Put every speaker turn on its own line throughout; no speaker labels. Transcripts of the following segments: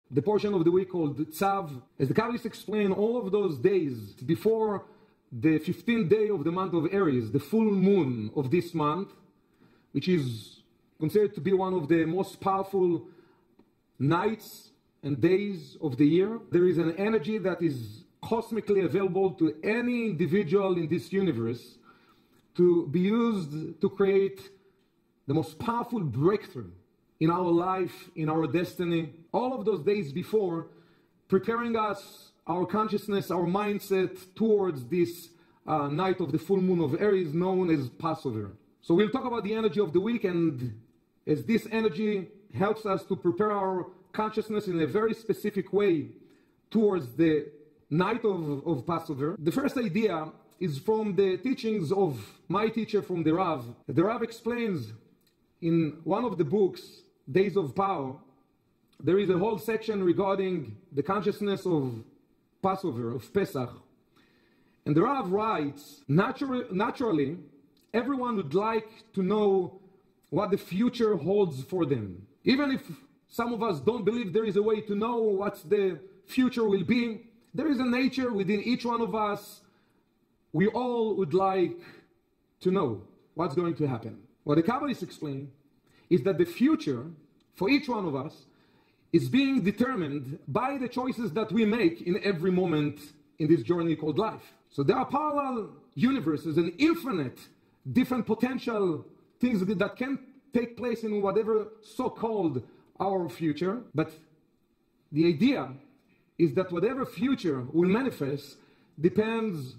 the portion of the week called Tzav. As the Kabbalists explain, all of those days before the 15th day of the month of Aries, the full moon of this month, which is considered to be one of the most powerful nights and days of the year, there is an energy that is cosmically available to any individual in this universe to be used to create the most powerful breakthrough in our life, in our destiny. All of those days before, preparing us, our consciousness, our mindset towards this night of the full moon of Aries known as Passover. So we'll talk about the energy of the week, and as this energy helps us to prepare our consciousness in a very specific way towards the night of Passover. The first idea is from the teachings of my teacher, from the Rav. The Rav explains in one of the books, Days of Power, there is a whole section regarding the consciousness of Passover, of Pesach. And the Rav writes, naturally, everyone would like to know what the future holds for them. Even if some of us don't believe there is a way to know what the future will be, there is a nature within each one of us. We all would like to know what's going to happen. What the Kabbalists explain is that the future for each one of us is being determined by the choices that we make in every moment in this journey called life. So there are parallel universes and infinite different potential things that can take place in whatever so-called our future. But the idea is that whatever future will manifest depends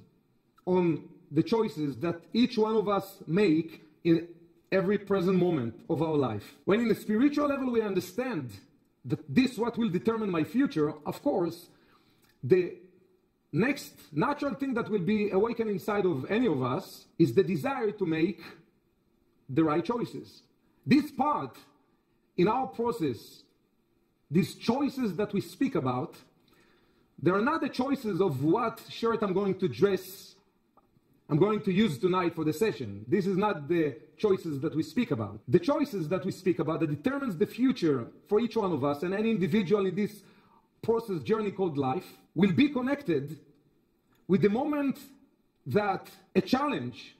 on the choices that each one of us make in every present moment of our life. When in the spiritual level we understand that this is what will determine my future, of course, the next natural thing that will be awakened inside of any of us is the desire to make the right choices. This part in our process, these choices that we speak about, they are not the choices of what shirt I'm going to dress, I'm going to use tonight for the session. This is not the choices that we speak about. The choices that we speak about that determines the future for each one of us and any individual in this process journey called life will be connected with the moment that a challenge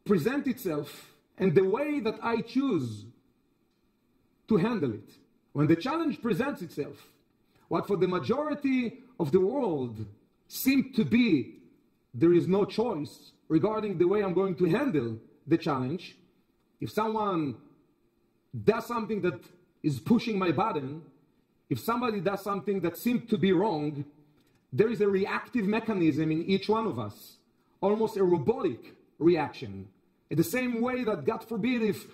presents itself and the way that I choose to handle it. When the challenge presents itself, what for the majority of the world seemed to be there is no choice regarding the way I'm going to handle the challenge. If someone does something that is pushing my button, if somebody does something that seems to be wrong, there is a reactive mechanism in each one of us, almost a robotic reaction. In the same way that, God forbid, if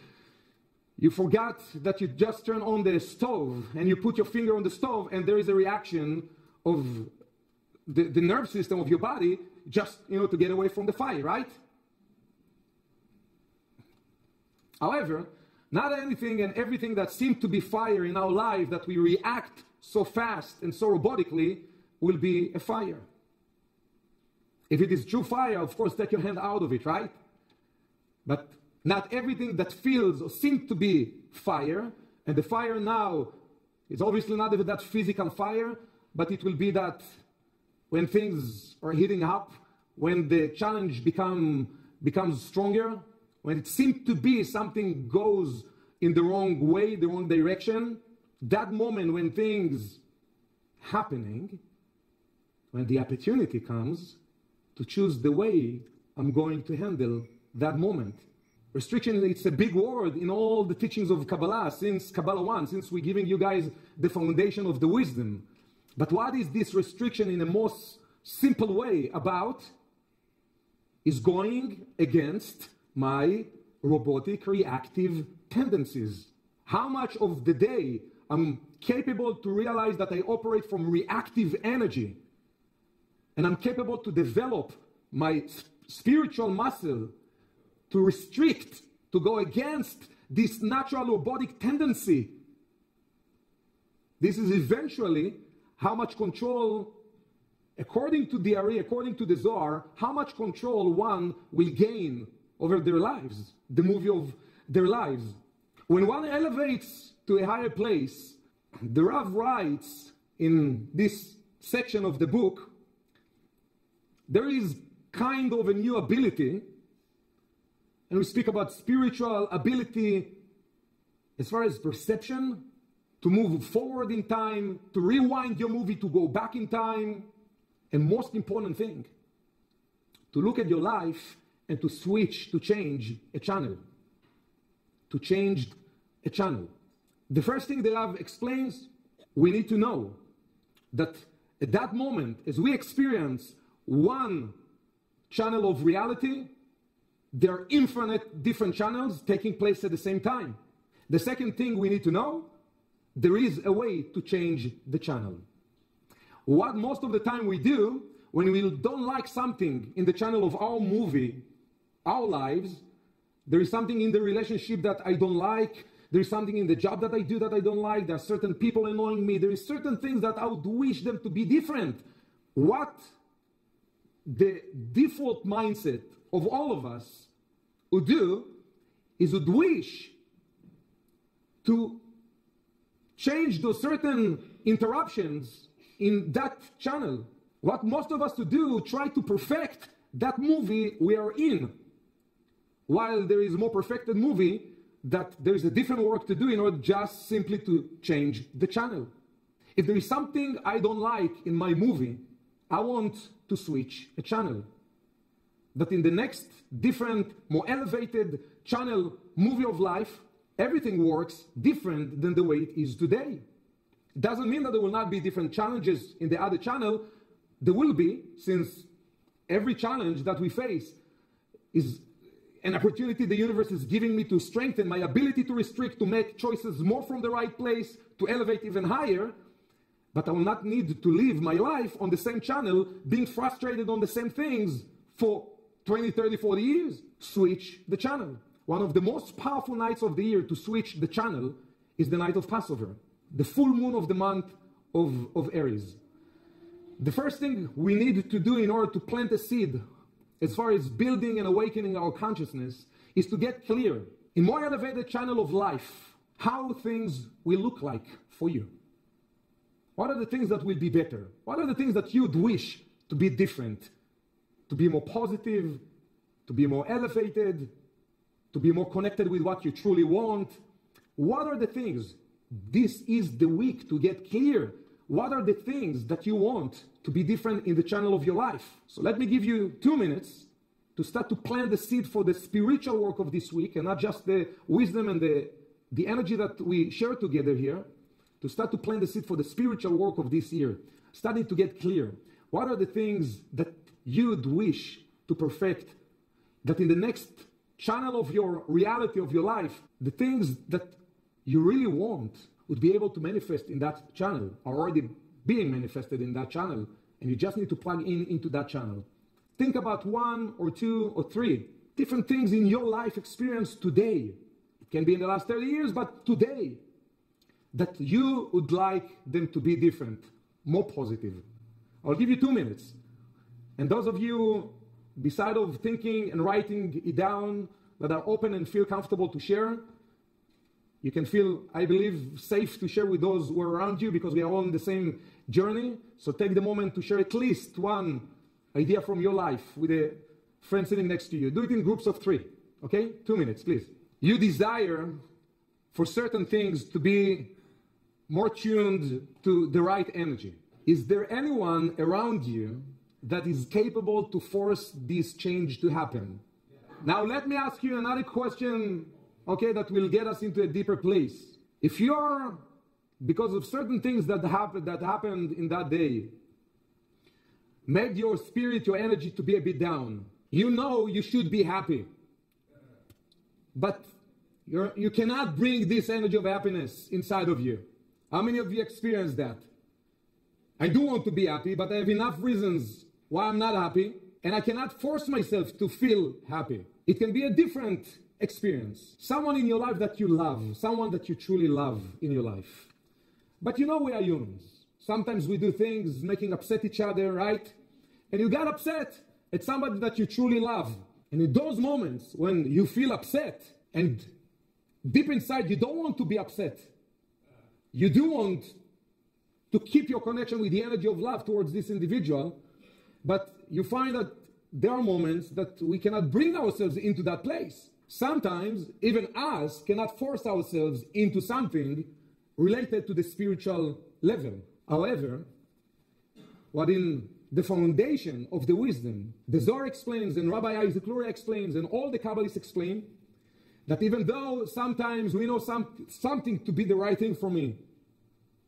you forgot that you just turned on the stove and you put your finger on the stove and there is a reaction of the nerve system of your body just, to get away from the fire, right? However, not anything and everything that seems to be fire in our life that we react so fast and so robotically will be a fire. If it is true fire, of course, take your hand out of it, right? But not everything that feels or seems to be fire, and the fire now is obviously not that physical fire, but it will be that when things are heating up, when the challenge becomes stronger, when it seems to be something goes in the wrong way, the wrong direction, that moment when things happening, when the opportunity comes to choose the way I'm going to handle that moment. Restriction, it's a big word in all the teachings of Kabbalah, since Kabbalah 1, since we're giving you guys the foundation of the wisdom. But what is this restriction in the most simple way about? Is going against my robotic reactive tendencies. How much of the day I'm capable to realize that I operate from reactive energy, and I'm capable to develop my spiritual muscle to restrict, to go against this natural robotic tendency. This is eventually how much control, according to the Ari, according to the Zohar, how much control one will gain over their lives, the movie of their lives. When one elevates to a higher place, The Rav writes in this section of the book, there is kind of a new ability, and we speak about spiritual ability as far as perception, to move forward in time, to rewind your movie, to go back in time, and most important thing, to look at your life and to switch, to change a channel. To change a channel. The first thing the Rav explains, we need to know that at that moment, as we experience one channel of reality, there are infinite different channels taking place at the same time. The second thing we need to know, there is a way to change the channel. What most of the time we do, when we don't like something in the channel of our movie, our lives, there is something in the relationship that I don't like, there is something in the job that I do that I don't like, there are certain people annoying me, there is certain things that I would wish them to be different. What the default mindset of all of us would do is would wish to change those certain interruptions in that channel. What most of us to do, try to perfect that movie we are in. While there is a more perfected movie, that there is a different work to do in order just simply to change the channel. If there is something I don't like in my movie, I want to switch a channel. That in the next different, more elevated channel movie of life, everything works different than the way it is today. It doesn't mean that there will not be different challenges in the other channel. There will be, since every challenge that we face is an opportunity the universe is giving me to strengthen my ability to restrict, to make choices more from the right place, to elevate even higher. But I will not need to live my life on the same channel, being frustrated on the same things for 20, 30, 40 years. Switch the channel. One of the most powerful nights of the year to switch the channel is the night of Passover, the full moon of the month of Aries. The first thing we need to do in order to plant a seed as far as building and awakening our consciousness is to get clear in more elevated channel of life how things will look like for you. What are the things that will be better? What are the things that you'd wish to be different, to be more positive, to be more elevated, to be more connected with what you truly want? What are the things? This is the week to get clear. What are the things that you want to be different in the channel of your life? So let me give you 2 minutes to start to plant the seed for the spiritual work of this week, and not just the wisdom and the energy that we share together here, to start to plant the seed for the spiritual work of this year, starting to get clear. What are the things that you'd wish to perfect, that in the next channel of your reality of your life, the things that you really want would be able to manifest in that channel, are already being manifested in that channel, and you just need to plug into that channel. Think about 1 or 2 or 3 different things in your life experience today. It can be in the last 30 years, but today, that you would like them to be different, more positive. I'll give you 2 minutes. And those of you, beside of thinking and writing it down, that are open and feel comfortable to share, you can feel, I believe, safe to share with those who are around you, because we are all on the same journey. So take the moment to share at least one idea from your life with a friend sitting next to you. Do it in groups of 3, okay? 2 minutes, please. You desire for certain things to be more tuned to the right energy. Is there anyone around you that is capable to force this change to happen? Now let me ask you another question, okay, that will get us into a deeper place. If you're, because of certain things that happened in that day, made your spirit, your energy to be a bit down, you know you should be happy, but you cannot bring this energy of happiness inside of you. How many of you experienced that? I do want to be happy, but I have enough reasons why I'm not happy, and I cannot force myself to feel happy. It can be a different experience. Someone in your life that you love, someone that you truly love in your life. But you know we are humans. Sometimes we do things making upset each other, right? And you got upset at somebody that you truly love. And in those moments when you feel upset, and deep inside you don't want to be upset, you do want to keep your connection with the energy of love towards this individual, but you find that there are moments that we cannot bring ourselves into that place. Sometimes, even us cannot force ourselves into something related to the spiritual level. However, what in the foundation of the wisdom, the Zohar explains, and Rabbi Isaac Luria explains, and all the Kabbalists explain, that even though sometimes we know something to be the right thing for me,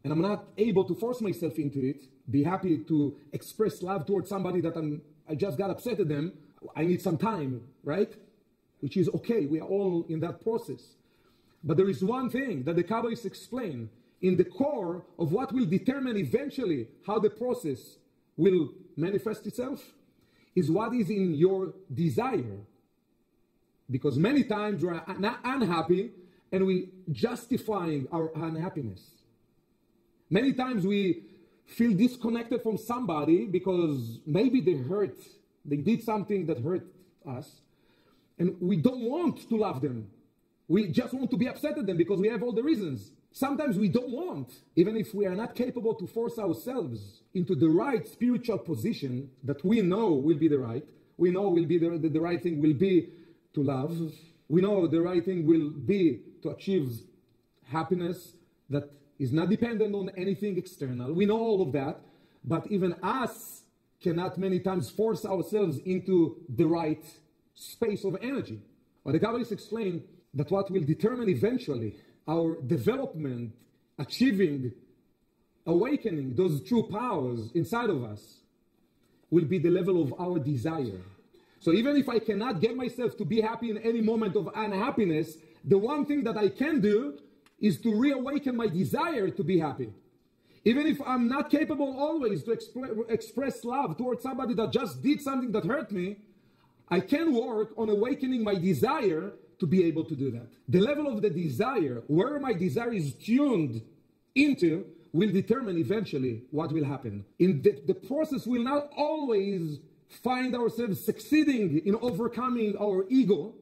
and I'm not able to force myself into it, be happy to express love towards somebody that I just got upset at them, I need some time, right? Which is okay, we are all in that process. But there is one thing that the Kabbalists explain, in the core of what will determine eventually how the process will manifest itself, is what is in your desire. Because many times we're unhappy and we justifying our unhappiness. Many times we feel disconnected from somebody because maybe they did something that hurt us, and we don't want to love them. We just want to be upset at them because we have all the reasons. Sometimes we don't want, even if we are not capable to force ourselves into the right spiritual position that we know will be the right. We know will be the right thing will be to love. We know the right thing will be to achieve happiness that is not dependent on anything external. We know all of that, but even us cannot many times force ourselves into the right space of energy. But the Kabbalists explain that what will determine eventually our development, achieving, awakening those true powers inside of us, will be the level of our desire. So even if I cannot get myself to be happy in any moment of unhappiness, the one thing that I can do is to reawaken my desire to be happy. Even if I'm not capable always to express love towards somebody that just did something that hurt me, I can work on awakening my desire to be able to do that. The level of the desire, where my desire is tuned into, will determine eventually what will happen. In the process will not always find ourselves succeeding in overcoming our ego.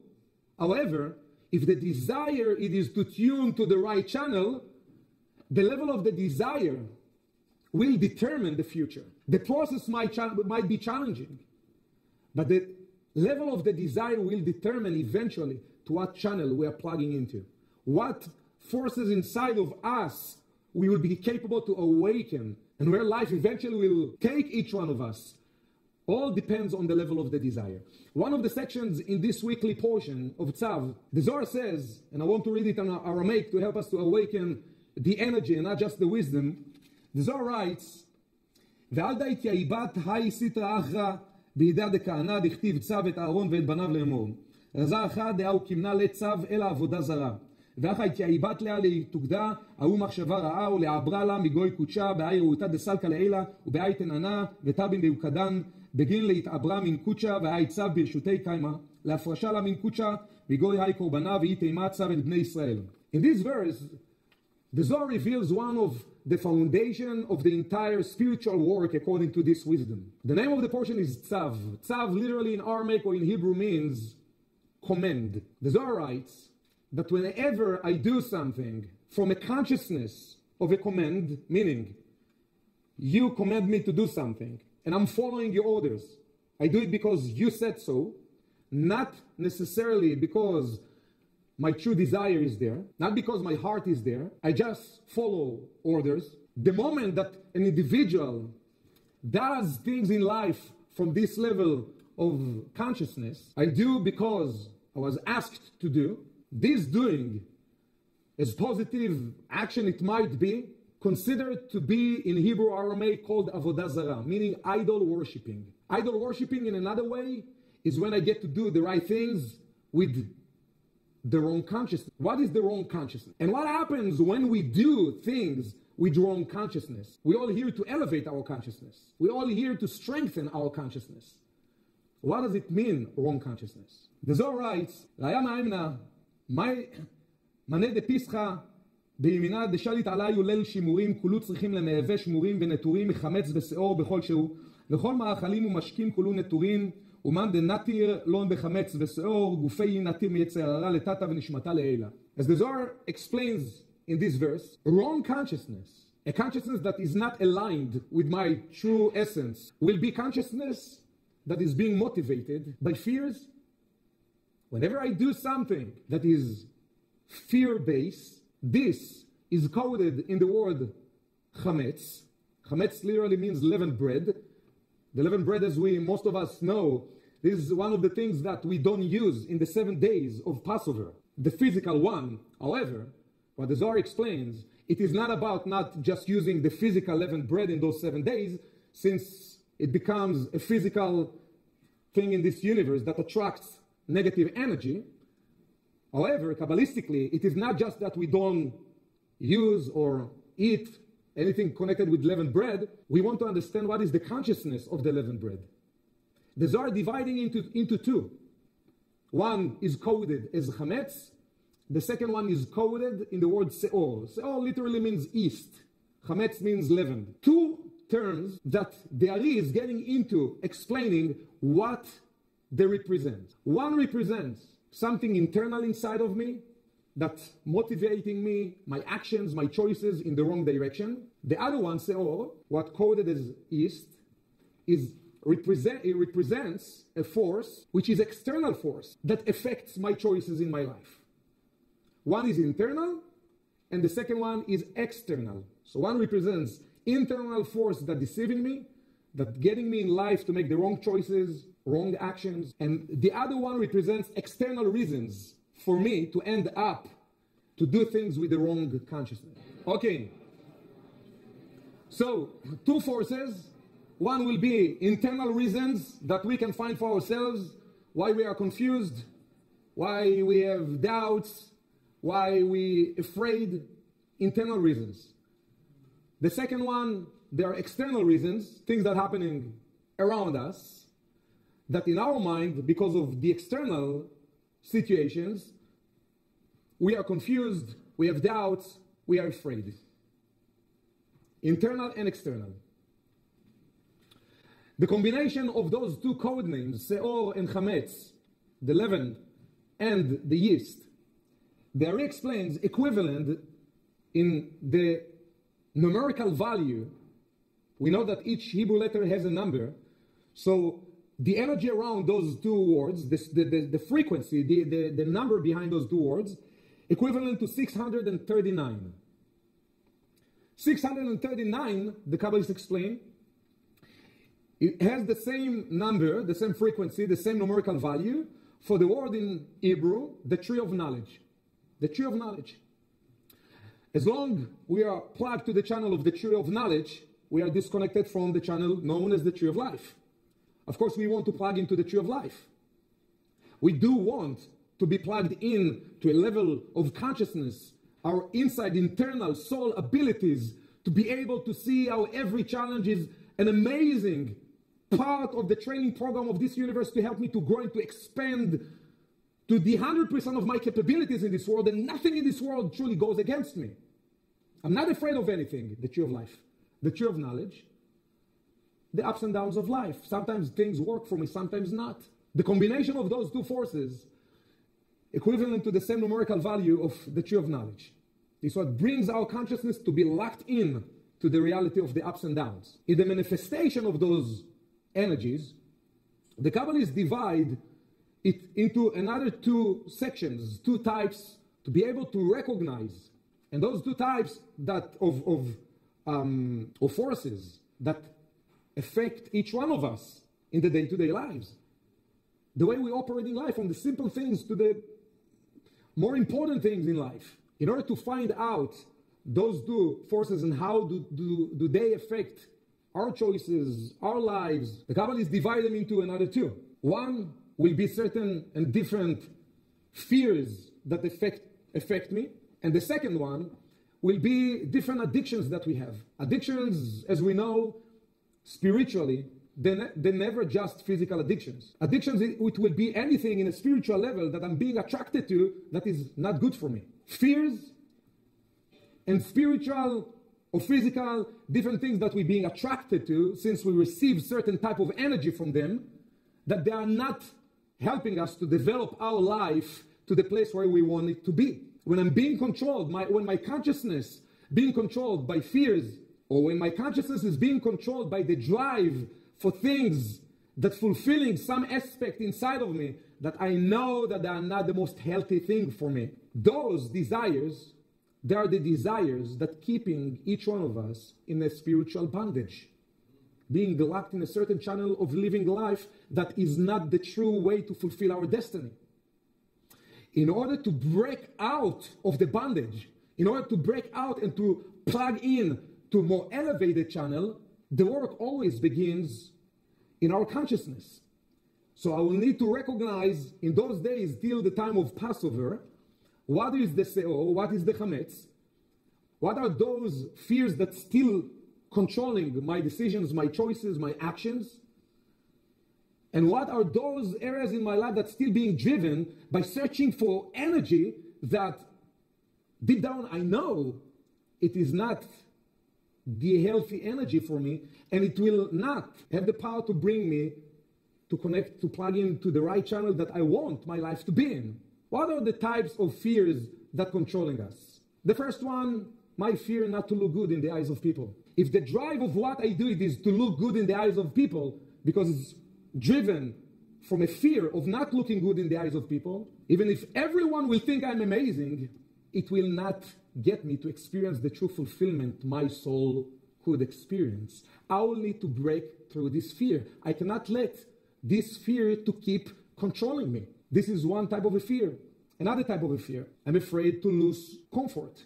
However, if the desire it is to tune to the right channel, the level of the desire will determine the future. The process might be challenging, but the level of the desire will determine eventually to what channel we are plugging into. What forces inside of us we will be capable to awaken, and where life eventually will take each one of us. All depends on the level of the desire. One of the sections in this weekly portion of Tzav, the Zohar says, and I want to read it in Aramaic to help us to awaken the energy and not just the wisdom. The Zohar writes, "Ve'al da'it בת היי סיטרא אחרא בידע דכהנא דכתיב צו את אהרון ואת בניו לאמור. רזה אחד דאה וכמנה לצו אלא עבודה זרה. ואחא התייבת לה להתוגדה, ההוא מחשבה רעה ולעברה לה מגוי קודשה, בהאי ראותה דסלקה לעילה, ובהאי תננה וטבין דיוקדן, בגין להתעברה מן קודשה, והאי צו ברשותי קיימה, להפרשה לה מן קודשה, מגוי האי קורבנה, והיא תימה צו את בני ישראל." In this verse, the Zohar reveals one of the foundation of the entire spiritual work according to this wisdom. The name of the portion is Tzav. Tzav literally in Aramaic or in Hebrew means command. The Zohar writes that whenever I do something from a consciousness of a command, meaning you command me to do something and I'm following your orders, I do it because you said so, not necessarily because my true desire is there, not because my heart is there, I just follow orders. The moment that an individual does things in life from this level of consciousness, I do because I was asked to do. This doing, as positive action it might be, considered to be in Hebrew Aramaic called avodah zarah, meaning idol worshipping. Idol worshipping in another way is when I get to do the right things with the wrong consciousness. What is the wrong consciousness? And what happens when we do things with wrong consciousness? We're all here to elevate our consciousness. We're all here to strengthen our consciousness. What does it mean, wrong consciousness? The Zohar writes, "Raya ma'imna, מנה דפיסחא בימינה דשליט עלי וליל שימורים כולו צריכים למהווה שמורים ונטורים מחמץ ושאור בכל שהוא וכל מאכלים ומשקים כולו נטורים ומאן דנתיר לא בחמץ ושאור גופי נתיר מיצר הרע לטאטה ונשמתה לעילה." As the Zohar explains in this verse, wrong consciousness, a consciousness that is not aligned with my true essence, will be consciousness that is being motivated by fears. Whenever I do something that is fear-based, this is coded in the word chametz. Chametz literally means leavened bread. The leavened bread, as most of us know, this is one of the things that we don't use in the 7 days of Passover, the physical one. However, what the Zohar explains, it is not about not just using the physical leavened bread in those 7 days, since it becomes a physical thing in this universe that attracts negative energy. However, Kabbalistically, it is not just that we don't use or eat anything connected with leavened bread. We want to understand what is the consciousness of the leavened bread. The Zohar dividing into two. One is coded as chametz. The second one is coded in the word se'or. Se'or literally means east. Chametz means leavened. Two terms that the Ari is getting into explaining what they represent. One represents something internal inside of me that's motivating me, my actions, my choices in the wrong direction. The other one, se'or, what coded as east, it represents a force which is external force that affects my choices in my life. One is internal and the second one is external. So one represents internal force that deceiving me, that getting me in life to make the wrong choices, wrong actions. And the other one represents external reasons for me to end up to do things with the wrong consciousness. Okay. So, two forces. One will be internal reasons that we can find for ourselves, why we are confused, why we have doubts, why we afraid, internal reasons. The second one, there are external reasons, things that are happening around us, that in our mind, because of the external situations, we are confused, we have doubts, we are afraid. Internal and external. The combination of those two code names, se'or and chametz, the leaven and the yeast, the Ari explains equivalent in the numerical value. We know that each Hebrew letter has a number, so the energy around those two words, the frequency, the number behind those two words, equivalent to 639. 639, the Kabbalists explain, it has the same number, the same frequency, the same numerical value for the word in Hebrew, the tree of knowledge. The tree of knowledge. As long we are plugged to the channel of the tree of knowledge, we are disconnected from the channel known as the tree of life. Of course, we want to plug into the tree of life. We do want to be plugged in to a level of consciousness, our inside internal soul abilities to be able to see how every challenge is an amazing part of the training program of this universe to help me to grow and to expand to the 100% of my capabilities in this world, and nothing in this world truly goes against me. I'm not afraid of anything, the tree of life, the tree of knowledge, the ups and downs of life. Sometimes things work for me, sometimes not. The combination of those two forces, equivalent to the same numerical value of the tree of knowledge, is what brings our consciousness to be locked in to the reality of the ups and downs. In the manifestation of those energies, the Kabbalists divide it into another two sections, two types, to be able to recognize. And those two types that of forces that affect each one of us in the day-to-day lives. The way we operate in life, from the simple things to the more important things in life. In order to find out those two forces and how do they affect our choices, our lives, the Kabbalists divide them into another two. One will be certain and different fears that affect me. And the second one will be different addictions that we have. Addictions, as we know, spiritually, they're never just physical addictions. Addictions, it will be anything in a spiritual level that I'm being attracted to that is not good for me. Fears and spiritual or physical, different things that we're being attracted to since we receive certain type of energy from them, that they are not helping us to develop our life to the place where we want it to be. when I'm being controlled, when my consciousness being controlled by fears, or when my consciousness is being controlled by the drive for things that fulfilling some aspect inside of me that I know that they are not the most healthy thing for me. Those desires, they are the desires that keeping each one of us in a spiritual bondage, being locked in a certain channel of living life that is not the true way to fulfill our destiny. In order to break out of the bondage, in order to break out and to plug in to a more elevated channel, the work always begins in our consciousness. So I will need to recognize in those days till the time of Passover, what is the Seor, what is the Chametz, what are those fears that still controlling my decisions, my choices, my actions, and what are those areas in my life that's still being driven by searching for energy that deep down I know it is not the healthy energy for me, and it will not have the power to bring me to connect, to plug into the right channel that I want my life to be in. What are the types of fears that controlling us? The first one, my fear not to look good in the eyes of people. If the drive of what I do it is to look good in the eyes of people, because it's driven from a fear of not looking good in the eyes of people, even if everyone will think I'm amazing, it will not get me to experience the true fulfillment my soul could experience. I will need to break through this fear. I cannot let this fear to keep controlling me. This is one type of a fear. Another type of a fear, I'm afraid to lose comfort.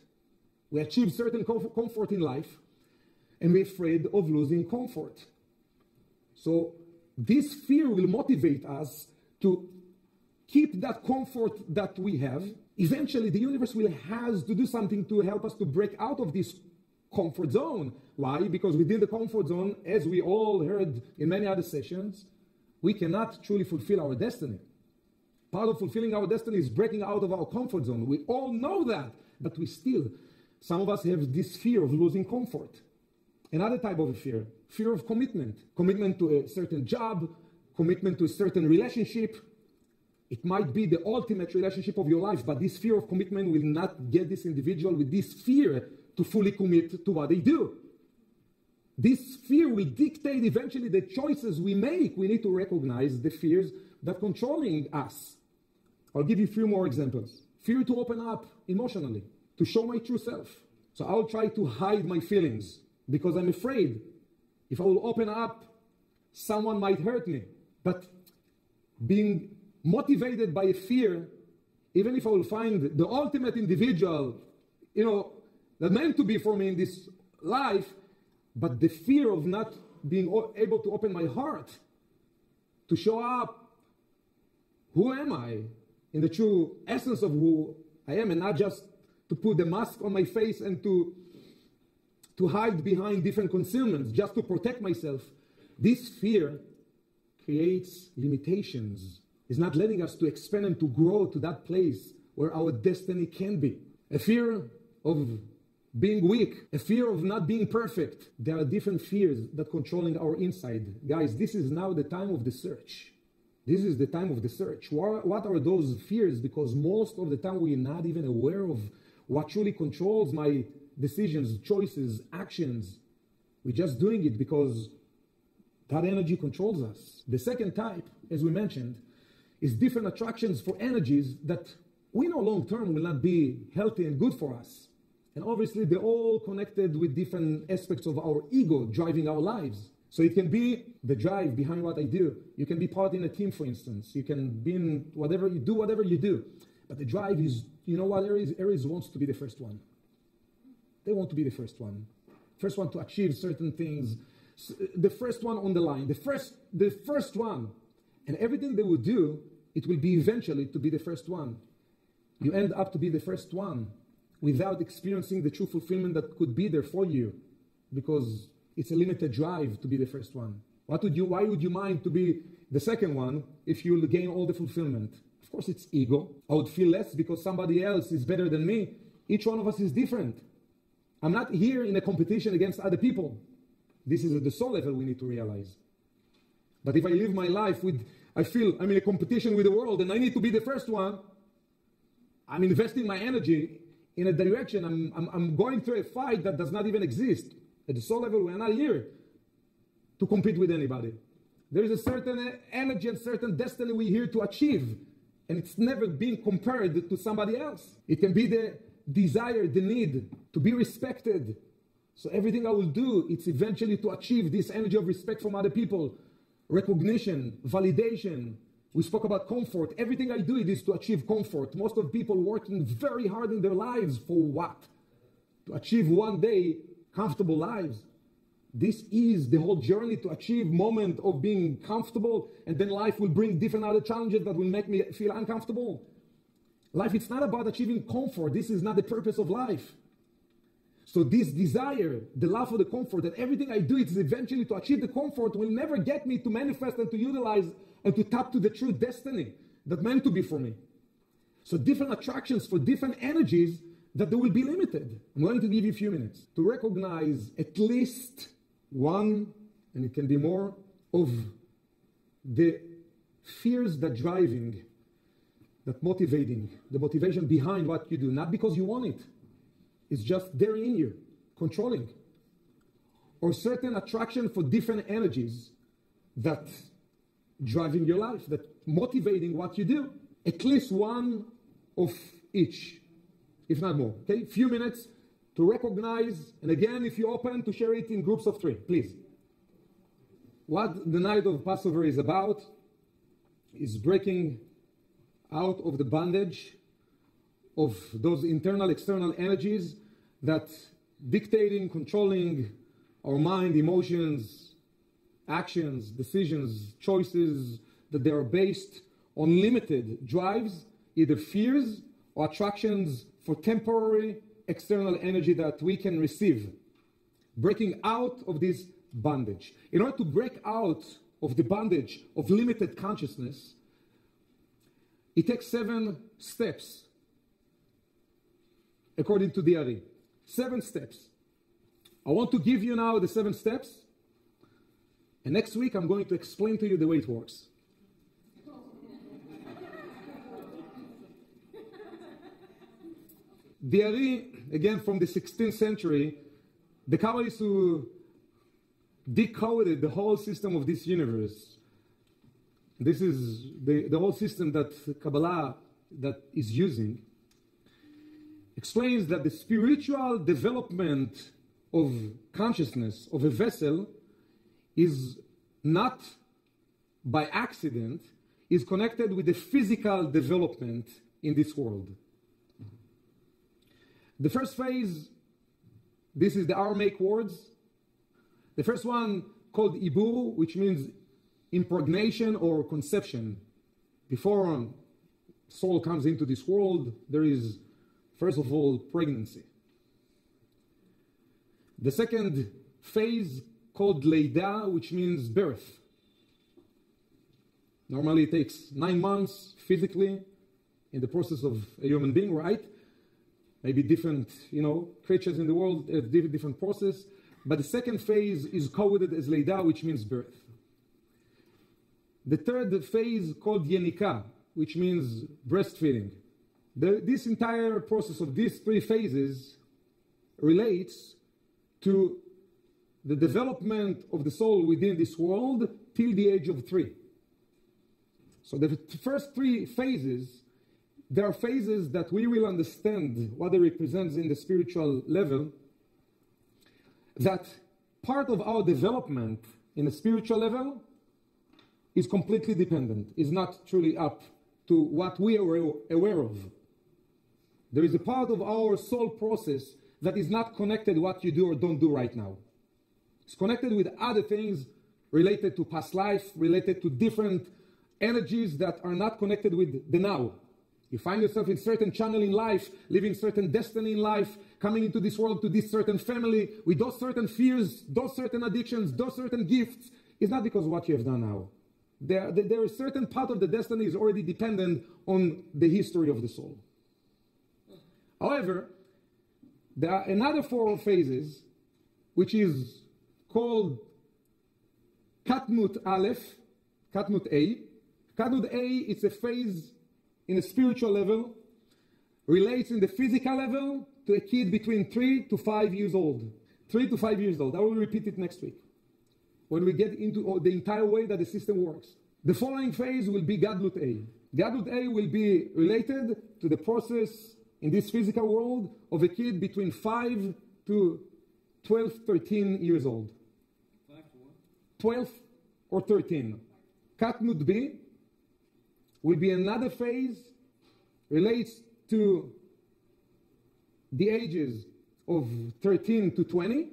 We achieve certain comfort in life, and we're afraid of losing comfort. So this fear will motivate us to keep that comfort that we have. Eventually, the universe will have to do something to help us to break out of this comfort zone. Why? Because within the comfort zone, as we all heard in many other sessions, we cannot truly fulfill our destiny. Part of fulfilling our destiny is breaking out of our comfort zone. We all know that, but we still, some of us have this fear of losing comfort. Another type of fear, fear of commitment. Commitment to a certain job, commitment to a certain relationship. It might be the ultimate relationship of your life, but this fear of commitment will not get this individual with this fear to fully commit to what they do. This fear will dictate eventually the choices we make. We need to recognize the fears that are controlling us. I'll give you a few more examples. Fear to open up emotionally, to show my true self. So I'll try to hide my feelings because I'm afraid if I will open up, someone might hurt me. But being motivated by a fear, even if I will find the ultimate individual, that meant to be for me in this life, but the fear of not being able to open my heart, to show up, who am I, in the true essence of who I am, and not just to put the mask on my face and to hide behind different concealments, just to protect myself. This fear creates limitations. It's not letting us to expand and to grow to that place where our destiny can be. A fear of being weak, a fear of not being perfect. There are different fears that controlling our inside. Guys, this is now the time of the search. This is the time of the search. What are those fears? Because most of the time we're not even aware of what truly controls my decisions, choices, actions. We're just doing it because that energy controls us. The second type, as we mentioned, is different attractions for energies that we know long-term will not be healthy and good for us. And obviously, they're all connected with different aspects of our ego driving our lives. So it can be the drive behind what I do. You can be part in a team, for instance. You can be in whatever you do. But the drive is, what Aries wants to be the first one. They want to be the first one. First one to achieve certain things. The first one on the line. The first one. And everything they will do, it will be eventually to be the first one. You end up to be the first one without experiencing the true fulfillment that could be there for you, because it's a limited drive to be the first one. Why would you mind to be the second one if you will gain all the fulfillment? Of course, it's ego. I would feel less because somebody else is better than me. Each one of us is different. I'm not here in a competition against other people. This is at the soul level we need to realize. But if I live my life I feel I'm in a competition with the world and I need to be the first one, I'm investing my energy in a direction, I'm going through a fight that does not even exist. At the soul level, we're not here to compete with anybody. There is a certain energy and certain destiny we're here to achieve, and it's never being compared to somebody else. It can be the desire, the need to be respected. So everything I will do, it's eventually to achieve this energy of respect from other people, recognition, validation. We spoke about comfort. Everything I do, it is to achieve comfort. Most of people working very hard in their lives for what? To achieve one day comfortable lives. This is the whole journey to achieve moment of being comfortable, and then life will bring different other challenges that will make me feel uncomfortable. Life, it's not about achieving comfort. This is not the purpose of life. So this desire, the love for the comfort, that everything I do is eventually to achieve the comfort, will never get me to manifest and to utilize and to tap to the true destiny that meant to be for me. So different attractions for different energies, that they will be limited. I'm going to give you a few minutes to recognize at least one, and it can be more, of the fears that driving, that motivating, the motivation behind what you do, not because you want it. It's just there in you, controlling. Or certain attraction for different energies that driving your life, that motivating what you do. At least one of each, if not more. Okay, few minutes to recognize, and again, if you're open, to share it in groups of 3, please. What the night of Passover is about is breaking out of the bondage of those internal, external energies that dictating, controlling our mind, emotions, actions, decisions, choices, that they are based on limited drives, either fears or attractions for temporary external energy that we can receive. Breaking out of this bondage. In order to break out of the bondage of limited consciousness, it takes 7 steps. According to the Ari, 7 steps. I want to give you now the 7 steps, and next week I'm going to explain to you the way it works. The Ari, again from the 16th century, the Kabbalists who decoded the whole system of this universe. This is the whole system that Kabbalah that is using. Explains that the spiritual development of consciousness of a vessel is not by accident, is connected with the physical development in this world. The first phase, this is the Aramaic words. The first one called Ibur, which means impregnation or conception. Before soul comes into this world, there is first of all, pregnancy. The second phase called Leida, which means birth. Normally it takes 9 months physically in the process of a human being, right? Maybe different, creatures in the world have different process. But the second phase is coded as Leida, which means birth. The third phase called Yenika, which means breastfeeding. This entire process of these 3 phases relates to the development of the soul within this world till the age of 3. So the first 3 phases, there are phases that we will understand what they represent in the spiritual level, that part of our development in a spiritual level is completely dependent, is not truly up to what we are aware of. There is a part of our soul process that is not connected to what you do or don't do right now. It's connected with other things related to past life, related to different energies that are not connected with the now. You find yourself in certain channel in life, living certain destiny in life, coming into this world to this certain family, with those certain fears, those certain addictions, those certain gifts. It's not because of what you have done now. There is a certain part of the destiny is already dependent on the history of the soul. However, there are another 4 phases, which is called Katnut Aleph, Katnut A. Katnut A, it's a phase in a spiritual level relates in the physical level to a kid between 3 to 5 years old. 3 to 5 years old. I will repeat it next week when we get into the entire way that the system works. The following phase will be Gadlut A. Gadlut A will be related to the process in this physical world of a kid between 5 to 12, 13 years old.
5 to what?
12 or 13. Katnut B will be another phase, relates to the ages of 13 to 20,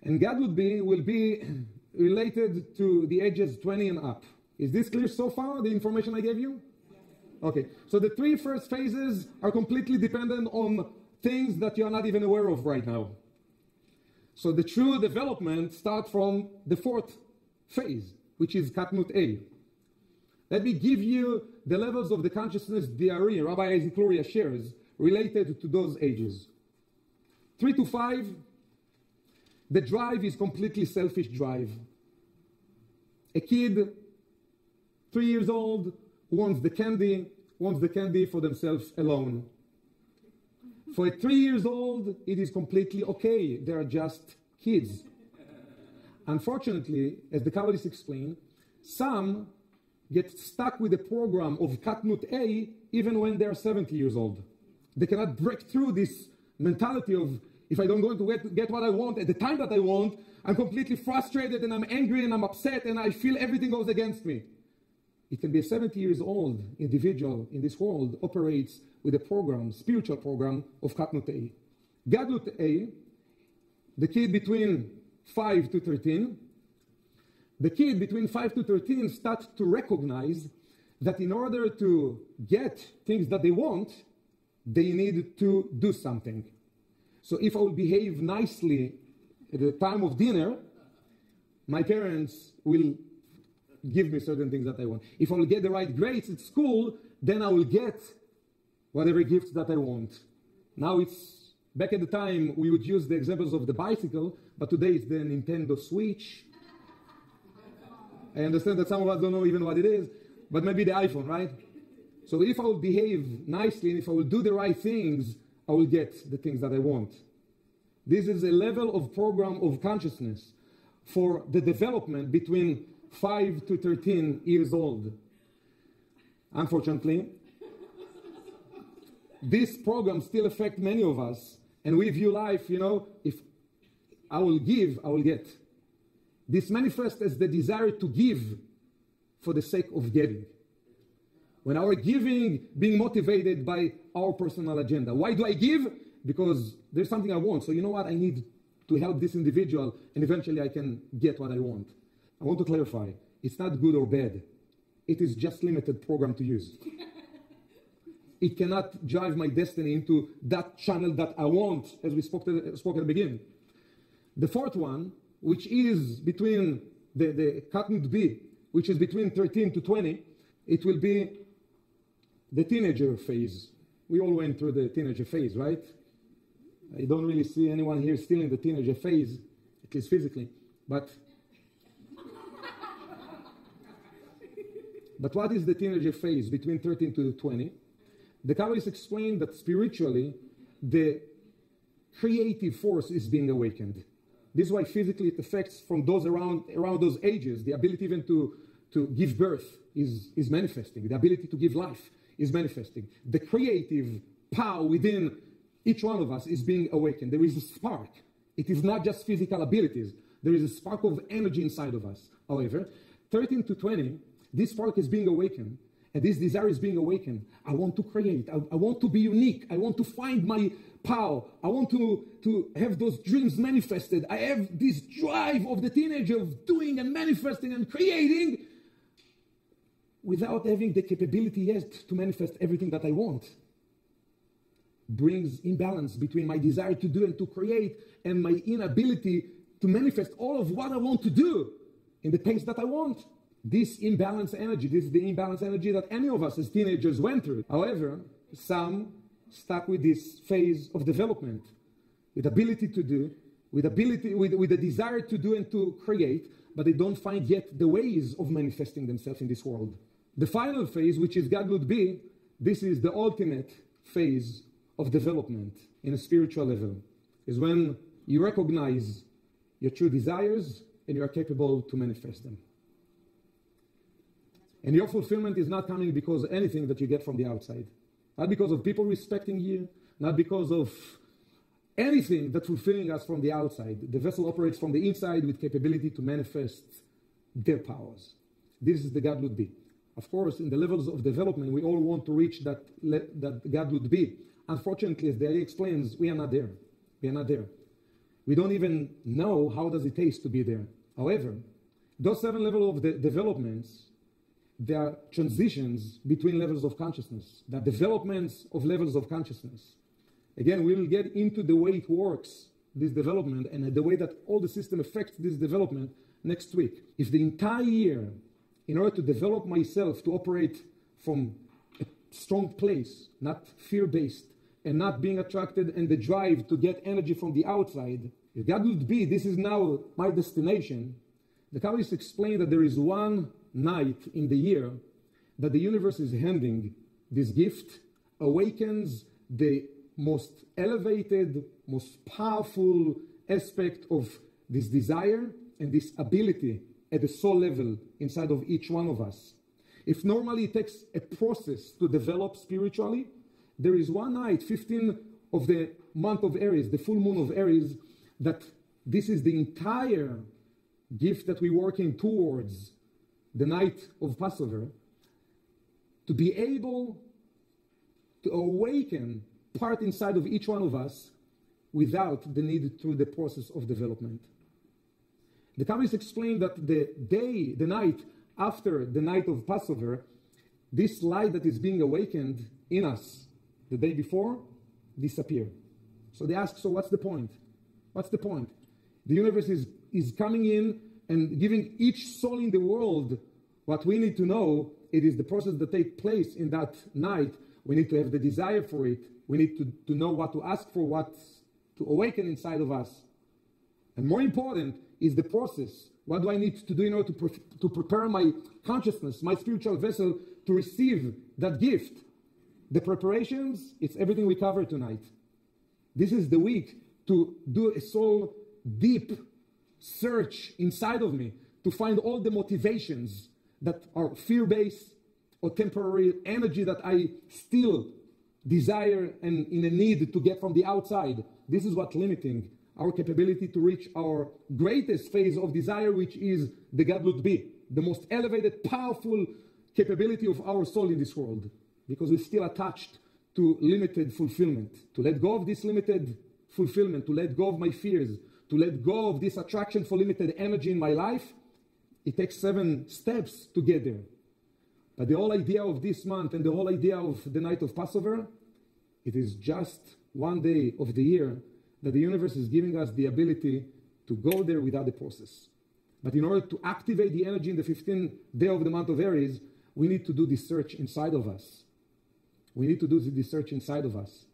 and Gadlut B will be related to the ages 20 and up. Is this clear so far, the information I gave you? Okay, so the 3 first phases are completely dependent on things that you are not even aware of right now. So the true development starts from the 4th phase, which is Katnut A. Let me give you the levels of the consciousness Diari, Rabbi Isaac Luria shares, related to those ages. 3 to 5, the drive is completely selfish drive. A kid, 3 years old, wants the candy for themselves alone. For a 3 years old, it is completely okay. They are just kids. Unfortunately, as the Kabbalists explain, some get stuck with the program of Katnut A even when they are 70 years old. They cannot break through this mentality of, if I don't go to get what I want at the time that I want, I'm completely frustrated and I'm angry and I'm upset and I feel everything goes against me. It can be a 70 years old individual in this world operates with a program, spiritual program of Katnut A. Gadlut A, the kid between 5 to 13, the kid between 5 to 13 starts to recognize that in order to get things that they want, they need to do something. So if I will behave nicely at the time of dinner, my parents will give me certain things that I want. If I will get the right grades at school, then I will get whatever gifts that I want. Now it's, back at the time, we would use the examples of the bicycle, but today it's the Nintendo Switch. I understand that some of us don't know even what it is, but maybe the iPhone, right? So if I will behave nicely and if I will do the right things, I will get the things that I want. This is a level of program of consciousness for the development between 5 to 13 years old. Unfortunately, this program still affects many of us, and we view life, if I will give, I will get. This manifests as the desire to give for the sake of getting. When our giving being motivated by our personal agenda. Why do I give? Because there's something I want. So you know what? I need to help this individual and eventually I can get what I want. I want to clarify. It's not good or bad. It is just limited program to use. It cannot drive my destiny into that channel that I want, as we spoke at the beginning. The 4th one, which is between the Katnut B, which is between 13 to 20, it will be the teenager phase. We all went through the teenager phase, right? I don't really see anyone here still in the teenager phase, at least physically. But what is the teenager phase between 13 to 20? The Kabbalists explain that spiritually, the creative force is being awakened. This is why physically it affects from those around those ages. The ability even to give birth is manifesting. The ability to give life is manifesting. The creative power within each one of us is being awakened. There is a spark. It is not just physical abilities. There is a spark of energy inside of us. However, 13 to 20, this spark is being awakened. And this desire is being awakened. I want to create. I want to be unique. I want to find my power. I want to have those dreams manifested. I have this drive of the teenager of doing and manifesting and creating without having the capability yet to manifest everything that I want. Brings imbalance between my desire to do and to create and my inability to manifest all of what I want to do in the pace that I want. This imbalanced energy, this is the imbalanced energy that any of us as teenagers went through. However, some stuck with this phase of development, with ability to do, with the desire to do and to create, but they don't find yet the ways of manifesting themselves in this world. The final phase, which is Gadlut B, this is the ultimate phase of development in a spiritual level is when you recognize your true desires and you are capable to manifest them. And your fulfillment is not coming because of anything that you get from the outside. Not because of people respecting you, not because of anything that's fulfilling us from the outside. The vessel operates from the inside with capability to manifest their powers. This is the Gadlut Be. Of course, in the levels of development, we all want to reach that Gadlut Be. Unfortunately, as the Ali explains, we are not there. We are not there. We don't even know how does it taste to be there. However, those 7 levels of the developments, there are transitions between levels of consciousness. There are developments of levels of consciousness. Again, we will get into the way it works, this development, and the way that all the system affects this development next week. If the entire year, in order to develop myself to operate from a strong place, not fear-based, and not being attracted and the drive to get energy from the outside, if God would be, this is now my destination, the Kabbalists explain that there is one night in the year that the universe is handing this gift, awakens the most elevated, most powerful aspect of this desire and this ability at the soul level inside of each one of us. If normally it takes a process to develop spiritually, there is one night, 15 of the month of Aries, the full moon of Aries, that this is the entire gift that we're working towards the night of Passover, to be able to awaken part inside of each one of us without the need through the process of development. The Kabbalists explain that the night after the night of Passover, this light that is being awakened in us the day before disappear. So they ask, so what's the point? What's the point? The universe is coming in and giving each soul in the world what we need to know. It is the process that takes place in that night. We need to have the desire for it. We need to know what to ask for, what to awaken inside of us. And more important is the process. What do I need to do in order to prepare my consciousness, my spiritual vessel, to receive that gift? The preparations, it's everything we covered tonight. This is the week to do a soul deep search inside of me to find all the motivations that are fear-based or temporary energy that I still desire and in a need to get from the outside. This is what's limiting our capability to reach our greatest phase of desire, which is the Gadlut Be, the most elevated, powerful capability of our soul in this world, because we're still attached to limited fulfillment. To let go of this limited fulfillment, to let go of my fears, to let go of this attraction for limited energy in my life, it takes 7 steps to get there. But the whole idea of this month and the whole idea of the night of Passover, it is just one day of the year that the universe is giving us the ability to go there without the process. But in order to activate the energy in the 15th day of the month of Aries, we need to do this search inside of us. We need to do this search inside of us.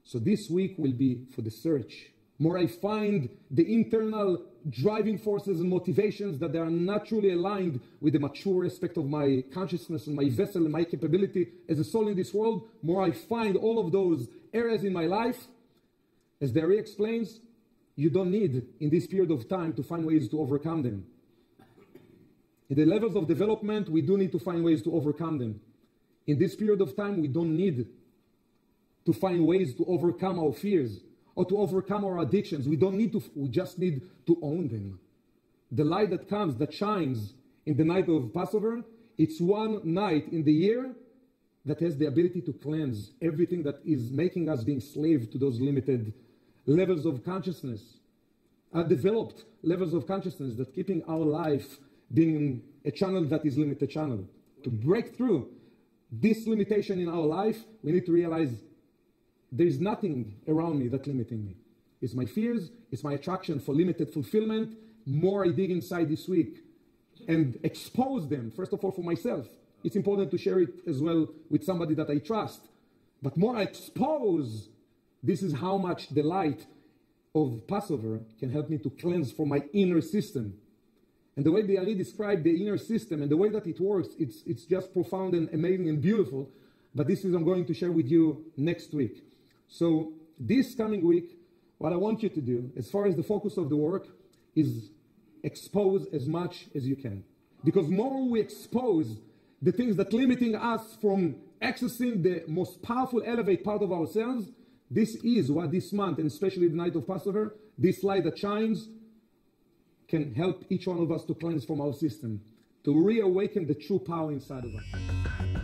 So this week will be for the search. More I find the internal driving forces and motivations that they are naturally aligned with the mature aspect of my consciousness and my vessel and my capability as a soul in this world, more I find all of those areas in my life. As the Ari explains, you don't need in this period of time to find ways to overcome them. In the levels of development, we do need to find ways to overcome them. In this period of time, we don't need to find ways to overcome our fears or to overcome our addictions. We don't need to, we just need to own them. The light that comes, that shines in the night of Passover, it's one night in the year that has the ability to cleanse everything that is making us being slave to those limited levels of consciousness, developed levels of consciousness that keeping our life being a channel that is limited channel. To break through this limitation in our life, we need to realize there is nothing around me that's limiting me. It's my fears, it's my attraction for limited fulfillment. More I dig inside this week and expose them, first of all, for myself. It's important to share it as well with somebody that I trust. But more I expose, this is how much the light of Passover can help me to cleanse from my inner system. And the way the Ari described the inner system and the way that it works, it's just profound and amazing and beautiful. But this is I'm going to share with you next week. So this coming week, what I want you to do, as far as the focus of the work, is expose as much as you can. Because more we expose the things that limiting us from accessing the most powerful, elevate part of ourselves, this is what this month, and especially the night of Passover, this light that shines, can help each one of us to cleanse from our system, to reawaken the true power inside of us.